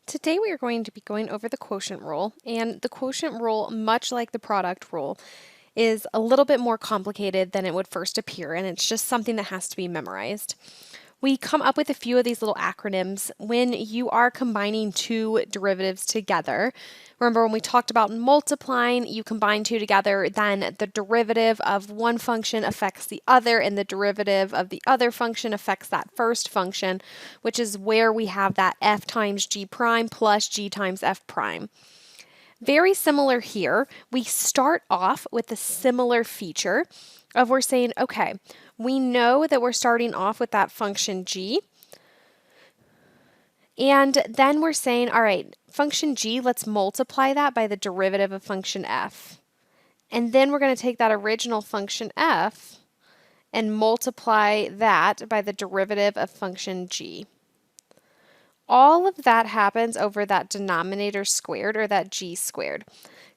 Today we are going to be going over the quotient rule, and the quotient rule, much like the product rule, is a little bit more complicated than it would first appear, and it's just something that has to be memorized. We come up with a few of these little acronyms when you are combining two derivatives together. Remember when we talked about multiplying, you combine two together, then the derivative of one function affects the other, and the derivative of the other function affects that first function, which is where we have that f times g prime plus g times f prime. Very similar here. We start off with a similar feature of we're saying, okay, we know that we're starting off with that function g, and then we're saying, all right, function g, let's multiply that by the derivative of function f. And then we're going to take that original function f and multiply that by the derivative of function g. All of that happens over that denominator squared, or that g squared.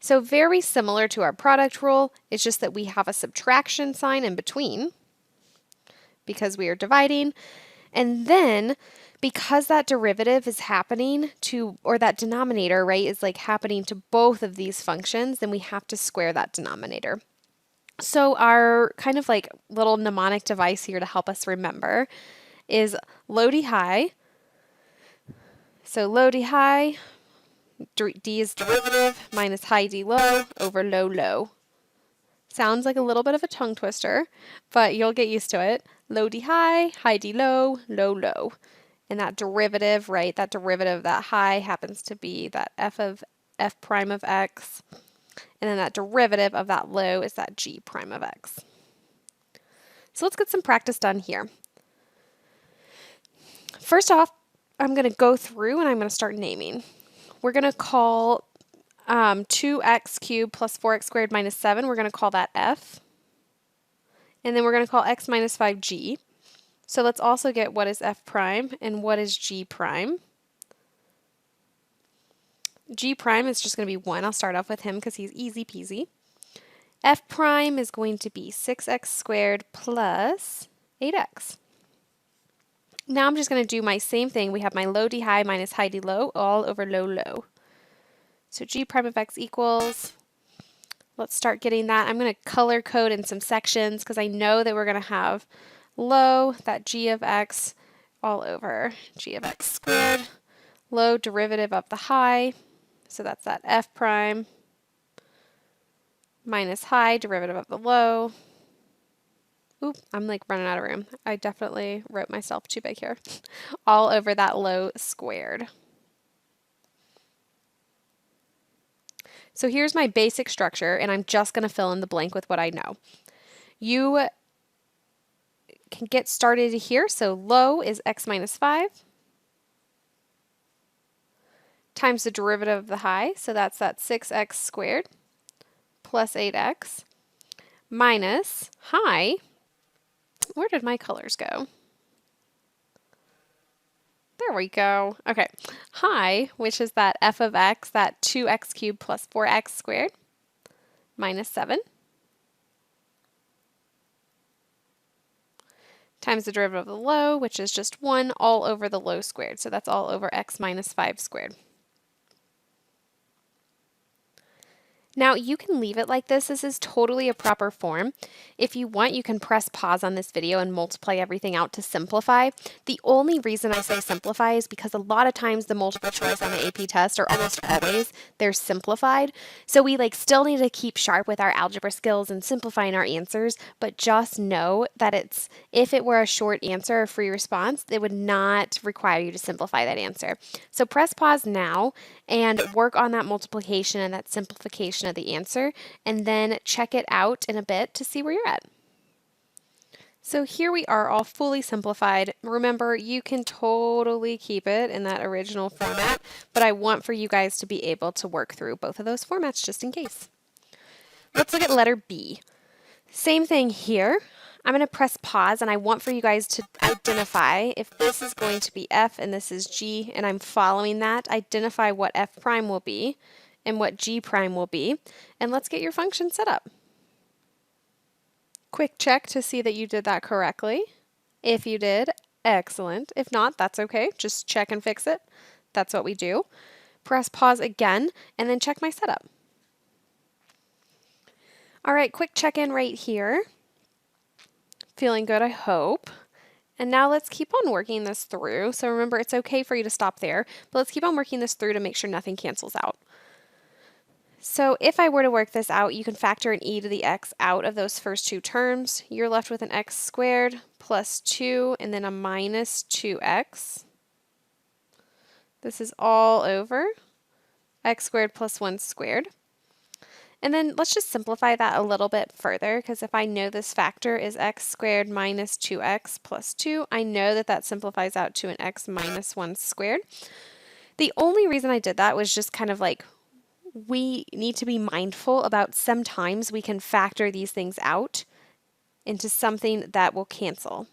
So very similar to our product rule, it's just that we have a subtraction sign in between because we are dividing. And then because that derivative is happening to, or that denominator, right, is like happening to both of these functions, then we have to square that denominator. So our kind of like little mnemonic device here to help us remember is low d high. So low d high, d is derivative, minus high d low over low low. Sounds like a little bit of a tongue twister, but you'll get used to it. Low d high d low, low low. And that derivative, right, that derivative of that high happens to be that f of f prime of x. And then that derivative of that low is that g prime of x. So let's get some practice done here. First off, I'm going to go through and I'm going to start naming. We're going to call 2x cubed plus 4x squared minus 7, we're going to call that f. And then we're going to call x minus 5g. So let's also get what is f prime and what is g prime. G prime is just going to be 1. I'll start off with him because he's easy peasy. F prime is going to be 6x squared plus 8x. Now I'm just going to do my same thing. We have my low d high minus high d low all over low low. So g prime of x equals, let's start getting that. I'm going to color code in some sections because I know that we're going to have low, that g of x all over g of x squared, low derivative of the high, so that's that f prime, minus high derivative of the low. Oop, I'm like running out of room. I definitely wrote myself too big here. All over that low squared. So here's my basic structure, and I'm just going to fill in the blank with what I know. You can get started here. So low is x minus 5 times the derivative of the high. So that's that 6x squared plus 8x minus high. Where did my colors go? There we go. Okay. High, which is that f of x, that 2x cubed plus 4x squared minus 7 times the derivative of the low, which is just 1 all over the low squared. So that's all over x minus 5 squared. Now you can leave it like this. This is totally a proper form. If you want, you can press pause on this video and multiply everything out to simplify. The only reason I say simplify is because a lot of times the multiple choice on the AP test, or almost always, they're simplified. So we still need to keep sharp with our algebra skills and simplifying our answers, but just know that if it were a short answer or free response, it would not require you to simplify that answer. So press pause now and work on that multiplication and that simplification of the answer, and then check it out in a bit to see where you're at. So here we are, all fully simplified. Remember, you can totally keep it in that original format, but I want for you guys to be able to work through both of those formats just in case. Let's look at letter B. Same thing here. I'm going to press pause, and I want for you guys to identify if this is going to be f and this is g, and I'm following that. Identify what f prime will be and what g prime will be, and let's get your function set up. Quick check to see that you did that correctly. If you did, excellent. If not, that's okay. Just check and fix it. that's what we do. Press pause again, and then check my setup. All right, quick check-in right here. Feeling good, I hope. And now let's keep on working this through. So remember, it's okay for you to stop there, but let's keep on working this through to make sure nothing cancels out. So if I were to work this out, you can factor an e to the x out of those first two terms. You're left with an x squared plus 2 and then a minus 2x. This is all over x squared plus 1 squared. And then let's just simplify that a little bit further, because if I know this factor is x squared minus 2x plus 2, I know that that simplifies out to an x minus 1 squared. The only reason I did that was just kind of like, we need to be mindful about sometimes we can factor these things out into something that will cancel.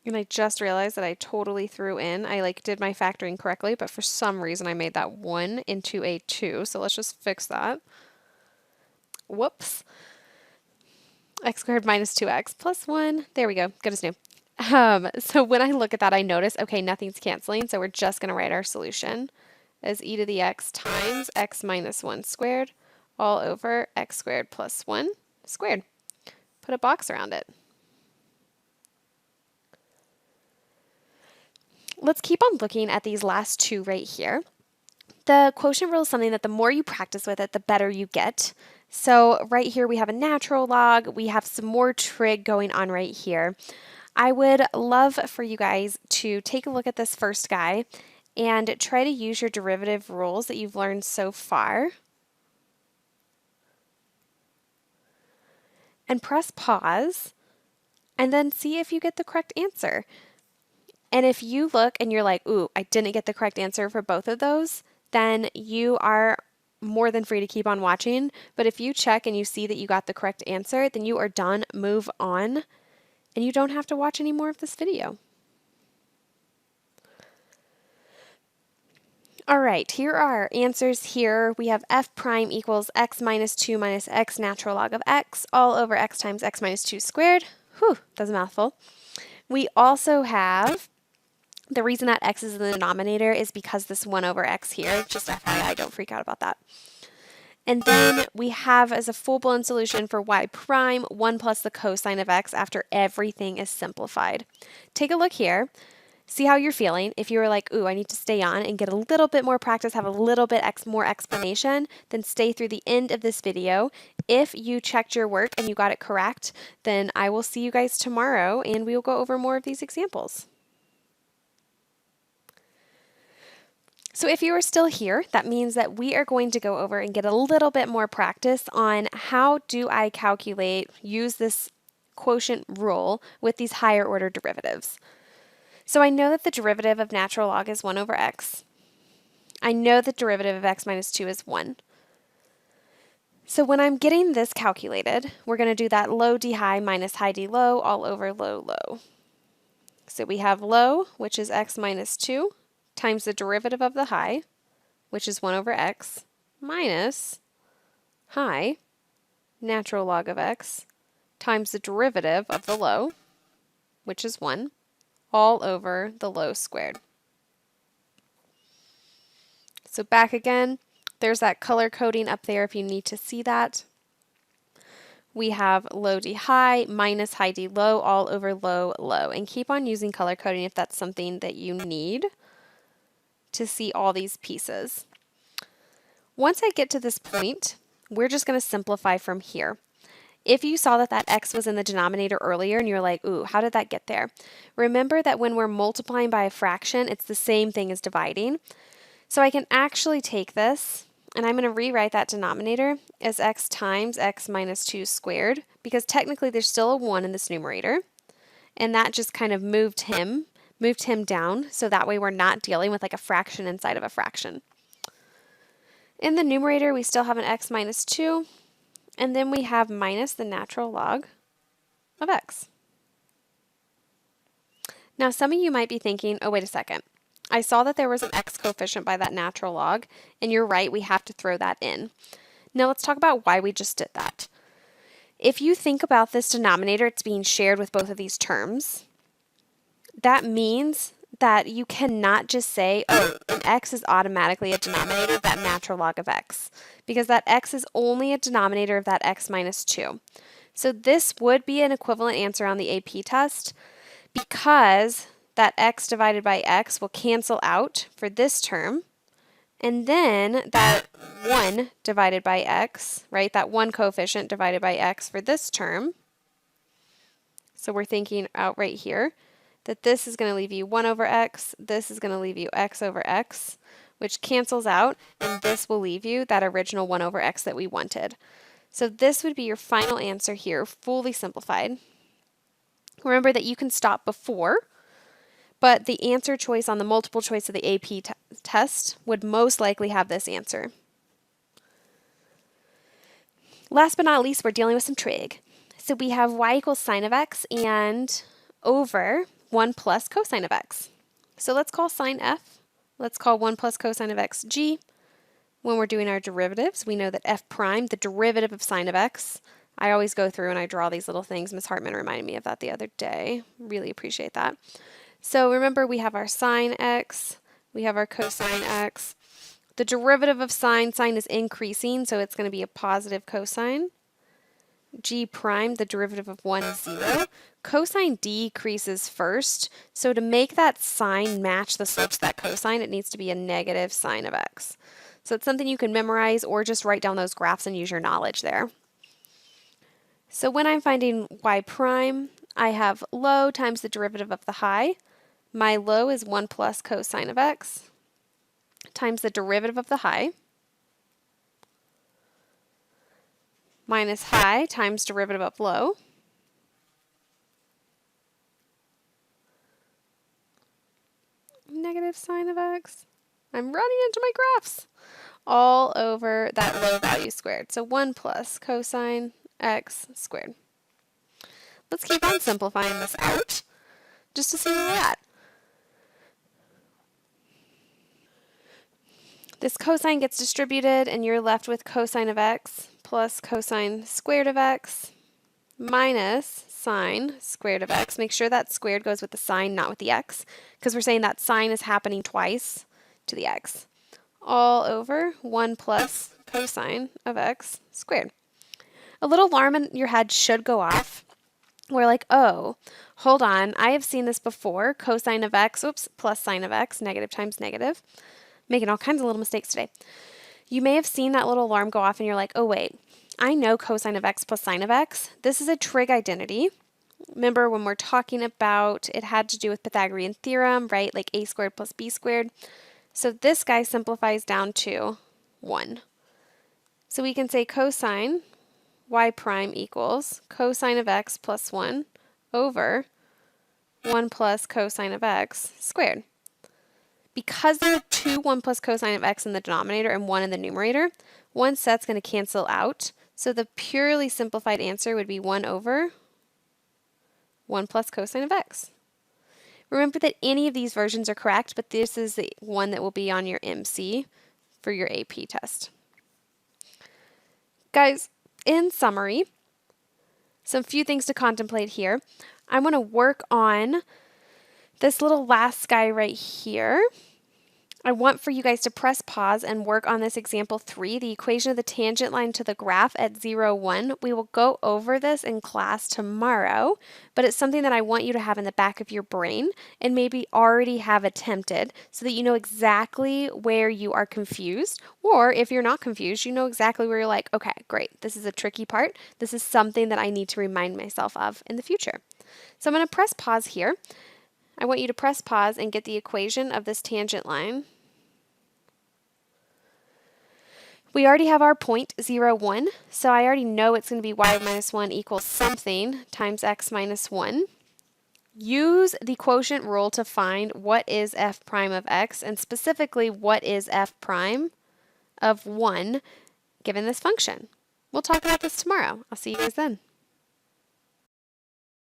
And I just realized that I totally threw in, I did my factoring correctly, but for some reason I made that 1 into a 2. So let's just fix that. Whoops. X squared minus 2x plus 1. There we go. Good as new. So when I look at that, I notice, okay, nothing's canceling. So we're just going to write our solution as e to the x times x minus 1 squared all over x squared plus 1 squared. Put a box around it. Let's keep on looking at these last two right here. The quotient rule is something that the more you practice with it, the better you get. So right here we have a natural log. We have some more trig going on right here. I would love for you guys to take a look at this first guy and try to use your derivative rules that you've learned so far. And press pause and then see if you get the correct answer. And if you look and you're like, ooh, I didn't get the correct answer for both of those, then you are more than free to keep on watching. But if you check and you see that you got the correct answer, then you are done, move on, and you don't have to watch any more of this video. All right, here are our answers here. We have f prime equals x minus 2 minus x natural log of x all over x times x minus 2 squared. Whew, that's a mouthful. We also have the reason that x is in the denominator is because this 1 over x here, just FYI, don't freak out about that. And then we have as a full-blown solution for y prime, 1 plus the cosine of x after everything is simplified. Take a look here. See how you're feeling. If you were like, ooh, I need to stay on and get a little bit more practice, have a little bit more explanation, then stay through the end of this video. If you checked your work and you got it correct, then I will see you guys tomorrow and we will go over more of these examples. So if you are still here, that means that we are going to go over and get a little bit more practice on how do I use this quotient rule with these higher order derivatives. So I know that the derivative of natural log is 1 over x. I know the derivative of x minus 2 is 1. So when I'm getting this calculated, we're going to do that low d high minus high d low all over low low. So we have low, which is x minus 2, times the derivative of the high, which is 1 over x, minus high, natural log of x, times the derivative of the low, which is 1, all over the low squared. So back again, there's that color coding up there if you need to see that. We have low d high minus high d low all over low low. And keep on using color coding if that's something that you need to see all these pieces. Once I get to this point, we're just going to simplify from here. If you saw that that x was in the denominator earlier and you're like, ooh, how did that get there? Remember that when we're multiplying by a fraction, it's the same thing as dividing. So I can actually take this and I'm going to rewrite that denominator as x times x minus 2 squared, because technically there's still a 1 in this numerator, and that just kind of moved him down, so that way we're not dealing with like a fraction inside of a fraction. In the numerator, we still have an x minus 2, and then we have minus the natural log of x. Now, some of you might be thinking, oh, wait a second. I saw that there was an x coefficient by that natural log, and you're right, we have to throw that in. Now, let's talk about why we just did that. If you think about this denominator, it's being shared with both of these terms. That means that you cannot just say, oh, an x is automatically a denominator of that natural log of x, because that x is only a denominator of that x minus 2. So this would be an equivalent answer on the AP test, because that x divided by x will cancel out for this term, and then that 1 divided by x, right, that 1 coefficient divided by x for this term. So we're thinking out right here that this is going to leave you 1 over x, this is going to leave you x over x, which cancels out, and this will leave you that original 1 over x that we wanted. So this would be your final answer here, fully simplified. Remember that you can stop before, but the answer choice on the multiple choice of the AP test would most likely have this answer. Last but not least, we're dealing with some trig. So we have y equals sine of x and over 1 plus cosine of x. So let's call sine f. Let's call 1 plus cosine of x g. When we're doing our derivatives, we know that f prime, the derivative of sine of x, I always go through and I draw these little things. Ms. Hartman reminded me of that the other day. Really appreciate that. So remember, we have our sine x, we have our cosine x. The derivative of sine is increasing, so it's going to be a positive cosine. G prime, the derivative of 1 is 0. Cosine decreases first, so to make that sine match the slopes of that cosine, it needs to be a negative sine of x. So it's something you can memorize or just write down those graphs and use your knowledge there. So when I'm finding y prime, I have low times the derivative of the high. My low is 1 plus cosine of x times the derivative of the high minus high times derivative of low negative sine of x. I'm running into my graphs. All over that low value squared. So 1 plus cosine x squared. Let's keep on simplifying this out just to see where we're at. This cosine gets distributed and you're left with cosine of x plus cosine squared of x minus sine squared of x. Make sure that squared goes with the sine, not with the x, because we're saying that sine is happening twice to the x. All over 1 plus cosine of x squared. A little alarm in your head should go off. We're like, oh, hold on, I have seen this before. Cosine of x, plus sine of x, negative times negative. Making all kinds of little mistakes today. You may have seen that little alarm go off and you're like, oh wait, I know cosine of x plus sine of x. This is a trig identity. Remember when we're talking about, it had to do with Pythagorean theorem, right? Like a squared plus b squared. So this guy simplifies down to 1. So we can say cosine y prime equals cosine of x plus 1 over 1 plus cosine of x squared. Because there are two 1 plus cosine of x in the denominator and 1 in the numerator, one set's going to cancel out. So the purely simplified answer would be 1 over 1 plus cosine of x. Remember that any of these versions are correct, but this is the one that will be on your MC for your AP test. Guys, in summary, some few things to contemplate here. I want to work on this little last guy right here. I want for you guys to press pause and work on this example 3, the equation of the tangent line to the graph at 0, 1. We will go over this in class tomorrow, but it's something that I want you to have in the back of your brain and maybe already have attempted so that you know exactly where you are confused, or if you're not confused, you know exactly where you're like, okay, great, this is a tricky part. This is something that I need to remind myself of in the future. So I'm going to press pause here. I want you to press pause and get the equation of this tangent line. We already have our point 0, 1, so I already know it's going to be y minus 1 equals something times x minus 1. Use the quotient rule to find what is f prime of x, and specifically what is f prime of 1 given this function. We'll talk about this tomorrow. I'll see you guys then.